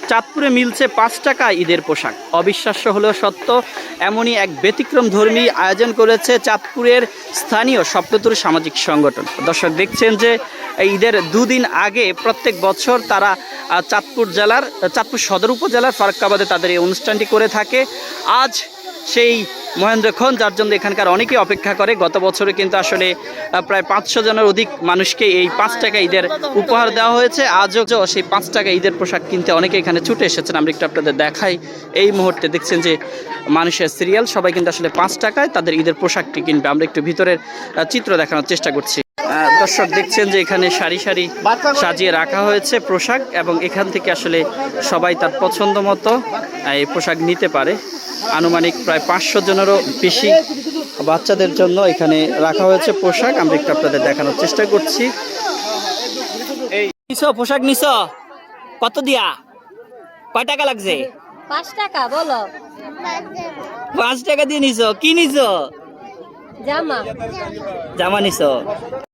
চাঁদপুরে মিলছে 5 টাকায় ঈদের পোশাক। অবিশ্বাস্য হলেও সত্য, এমনই এক ব্যতিক্রম ধর্মী আয়োজন করেছে চাঁদপুরের স্থানীয় স্বপ্নতুর সামাজিক সংগঠন। দর্শক দেখছেন যে ঈদের দুদিন আগে প্রত্যেক বছর তারা চাঁদপুর সদর উপজেলার ফারাক্কাবাদে তাদের এই অনুষ্ঠানটি করে থাকে। আজ সেই মহেন্দ্রক্ষণ, যার জন্য এখানকার অনেকেই অপেক্ষা করে। গত বছরে কিন্তু আসলে প্রায় 500 জনের অধিক মানুষকে এই 5 টাকা ঈদের উপহার দেওয়া হয়েছে। আজও সেই 5 টাকা ঈদের পোশাক কিনতে অনেকে এখানে ছুটে এসেছেন। আমরা একটু আপনাদের দেখাই। এই মুহূর্তে দেখছেন যে মানুষের সিরিয়াল, সবাই কিন্তু আসলে 5 টাকায় তাদের ঈদের পোশাকটি কিনবে। আমরা একটু ভিতরের চিত্র দেখানোর চেষ্টা করছি। দর্শক দেখছেন যে এখানে সারি সারি সাজিয়ে রাখা হয়েছে পোশাক, এবং এখান থেকে আসলে সবাই তার পছন্দ মতো এই পোশাক নিতে পারে। আনুমানিক প্রায় 500 জনেরও বেশি বাচ্চাদের জন্য এখানে রাখা হয়েছে পোশাক। আমরা একটু আপনাদের দেখানোর চেষ্টা করছি। পোশাক নিছ কত দিয়া? কয় টাকা লাগছে? 5 টাকা। বলো। 5 টাকা দিয়ে নিছ? কি নিছ? জামা। জামা নিছ?